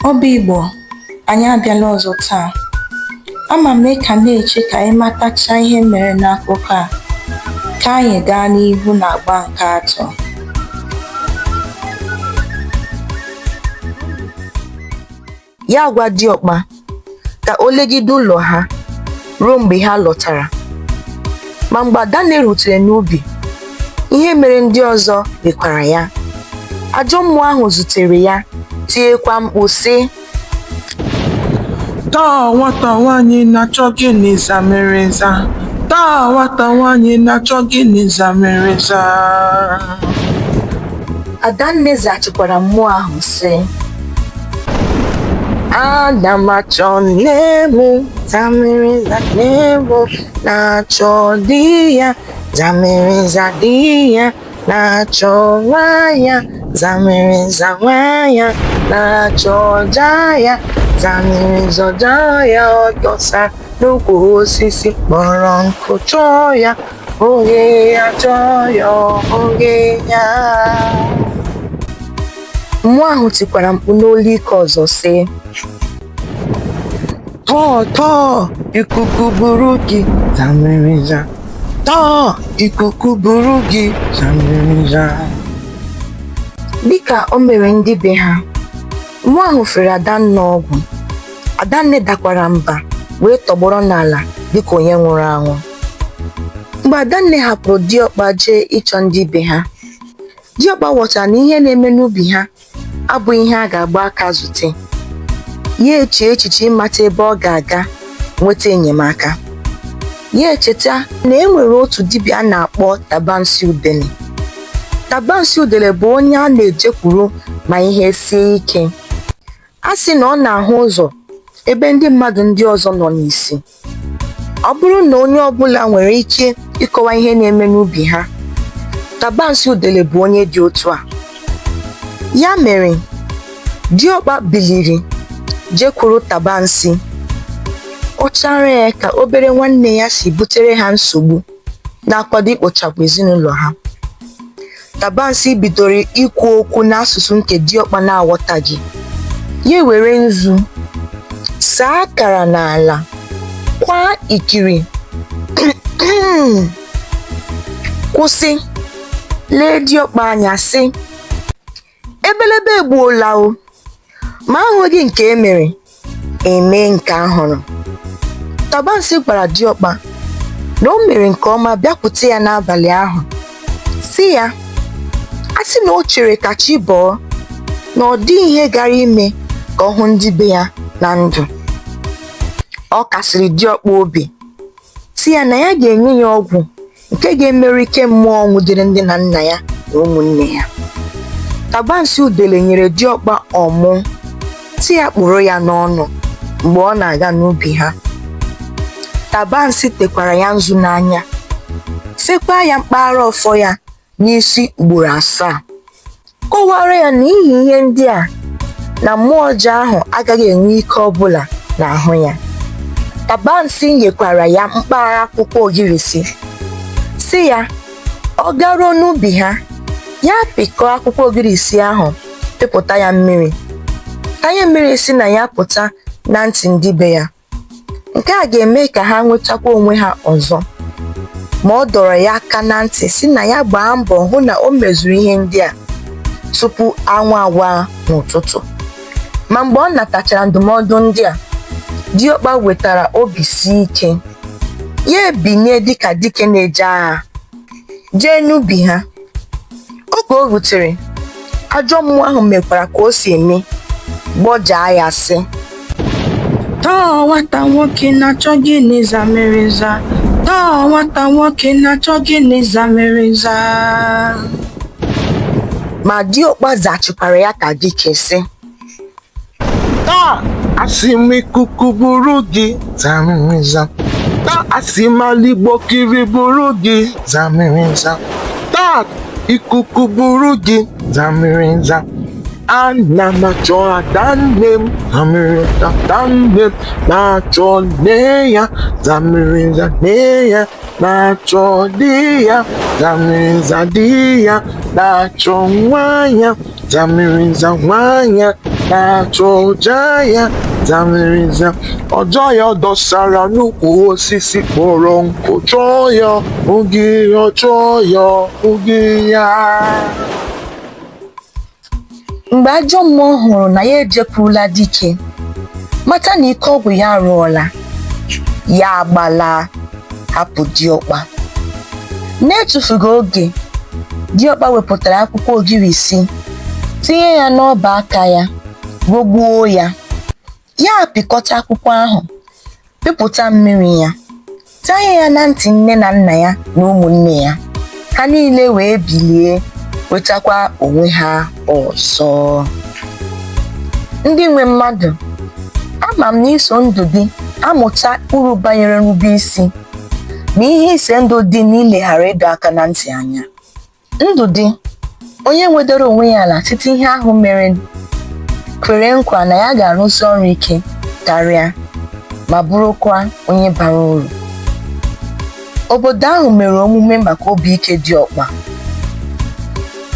Obi Igbo, anyị abịala ọzọ taa. Ama m ka na-eche ka anyị matacha ihe mere n'akụkọ a, ka anyị gaa n'ihu n'agba nke atọ. Ya gwa diọkpa ka o legide ụlọ ha ruo mgbe ha lọtara. Ma mgbe Adanne rutere n'ubi, ihe mere ndị ọzọ mekwara ya. Ajọ mmụọ ahụ zutere ya, tiekwa mkpu sị, taa nwata nwanyị na-achọ gịnị zamereza? Taa nwata nwanyị na-achọ gịnị zamereza? Adanne zaghachikwara mmụọ ahụ sị, ana m achọ nne m zamereza, nne m na-achọ di ya zamereza, di ya na-achọ nwa ya zamereza, nwa ya na-achọ ọja ya zamereza, ọja ya ọ dọsa n'ukwu osisi kpọrọ nkụ, chọọ ya oge ya, chọọ ya oge ya. Mmụọ ahụ tikwara mkpu n'olu ike ọzọ sị, tọọ tọọ ikuku buru gị zamereza, tọọ ikuku buru gị zamereza. Dịka o mere ndị be ha, mmụọ ahụ fere Adanne ọgwụ. Adanne dakwara mba wee tọgbọrọ n'ala dịka onye nwụrụ anwụ. Mgbe Adanne hapụrụ diọkpa jee ịchọ ndị be ha, diọkpa ghọtara na ihe na-eme n'ubi ha abụghị ihe a ga-agba aka zute. Ya eche echiche ịmata ebe ọ ga-aga nweta enyemaka. Ya echeta na e nwere otu dibịa a na-akpọ tabansi udele. Tabansi udele bụ onye a na-ejekwuru ma ihe sie ike. A sị na ọ na-ahụ ụzọ ebe ndị mmadụ ndị ọzọ nọ n'isi. Ọ bụrụ na onye ọbụla nwere ike ịkọwa ihe na-eme n'ubi ha, tabansi udele bụ onye dị otu a. Ya mere, diọkpa biliri jekwuru tabansi. Ọ chara ya ka obere nwanne ya si butere ha nsogbu na-akwado ikpochapụ ezinụlọ ha. Tabansi bidoro ikwu okwu n'asụsụ nke diọkpa na-aghọtaghị. Ya were nzu saa akara n'ala, kwa ikiri, kwụsị, lee diọkpa anya sị, ebelebe egbuola o, ma ahụghị nke emere eme nke ahụrụ. Tabansi gwara diọkpa na o mere nke ọma bịakwute ya n'abalị ahụ, sị ya a sị na o chere ka chi bọọ na ọ dịghị ihe gara ime ka ọ hụ ndị be ya na ndụ. Ọ kasịrị diọkpa obi, sị ya na ya ga-enye ya ọgwụ nke ga-emerụ ike mmụọ nwụdere ndị na nna ya na ụmụnne ya. Tabansi udele nyere diọkpa ọmụ, sị ya kpụrụ ya n'ọnụ mgbe ọ na-aga n'ubi ha. Tabansi tekwara ya nzu n'anya, sekwa ya mkpara ọfọ ya n'isi ugboro 7, kọwara ya na n'ihi ihe ndị a na mmụọ ọjọọ ahụ agaghị enwe ike ọbụla n'ahụ ya. Tabansi nyekwara ya mkpara akwụkwọ ogirisi, sị ya ọ garuo n'ubi ha, ya pịkọọ akwụkwọ ogirisi ahụ, pịpụta ya mmiri, ka ihe mmiri si na ya pụta na ntị ndị be ya. Nke a ga-eme ka ha nwetakwa onwe ha ọzọ. Ma ọ dọrọ ya aka na ntị si na ya gbaa mbọ hụ na o mezuru ihe ndị a tupu anwụ awa n'ụtụtụ. Ma mgbe ọ natachara ndụmọdụ ndị a, diọkpa wetara obi si ike. Ya ebinye dịka dike na-eje agha jee n'ubi ha. Oge o rutere, ajọ mmụọ ahụ mekwara ka o si eme, gbọjaa ya sị, taa nwata nwoke na-achọ gịnị zamereza? Taa nwata nwoke na-achọ gịnị zamereza? Ma diọkpa zaghachikwara ya ka dike sị, taa asị m ikuku buru gị zamereza, taa asị m ala Igbokiri buru gị zamereza, taa ikuku buru gị zamereza, ana m achọ ada nne m zamiri ada nne m na-achọ nne ya zamiri za nne ya na-achọ di ya zamiri za di ya na-achọ nwa ya zamiri za nwa ya na-achọ ọja ya zamiri za ọjọ ya dọsara n'ukwu osisi kpọrọ nkụ chọọ ya oge ya chọọ ya oge ya. Mgbe ajọ mmụọ hụrụ na ya ejekwurula dike, mata na ike ọgwụ ya arụọla, ya agbala hapụ diọkpa. Na-etufughị oge, diọkpa wepụtara akwụkwọ ogirisi, tinye ya n'ọba aka ya, gụgbuo ya. Ya apịkọta akwụkwọ ahụ, pịpụta mmiri ya, tanye ya na ntị nne na nna ya na ụmụnne ya. Ha niile wee bilie, wetakwa onwe ha ọzọ. Ndị nwe mmadụ, ama m na iso ndụ gị amụta uru banyere nrube isi na ihe ise ndụ dị n'ileghara ịdọ aka na ntị anya. Ndụ dị, onye nwedoro onwe ya ala site ihe ahụ mere, kwere nkwa na ya ga-arụsi ọrụ ike karịa ma bụrụkwa onye bara uru. Obodo ahụ mere omume maka obi ike diọkpa.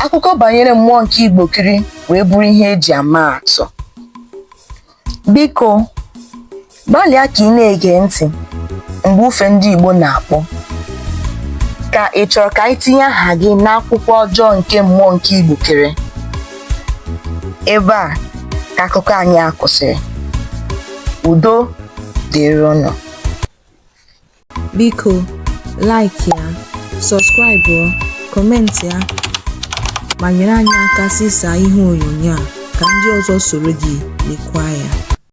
Akụkọ banyere mmụọ nke Igbokiri wee bụrụ ihe eji ama atụ. Biko, gbalịa ka ị na-ege ntị mgbe ufe ndị Igbo na-akpọ. Ka ị chọrọ ka anyị tinye aha gị n'akwụkwọ ọjọọ nke mmụọ nke Igbokiri? Ebe a ka akụkọ anyị a kwụsịrị. Udo dịrị unu. Biko, like ya, subscribe, comment ya, ma nyere anyị aka sịsa ihe onyonyo a ka ndị ọzọ soro gị lekwa ya.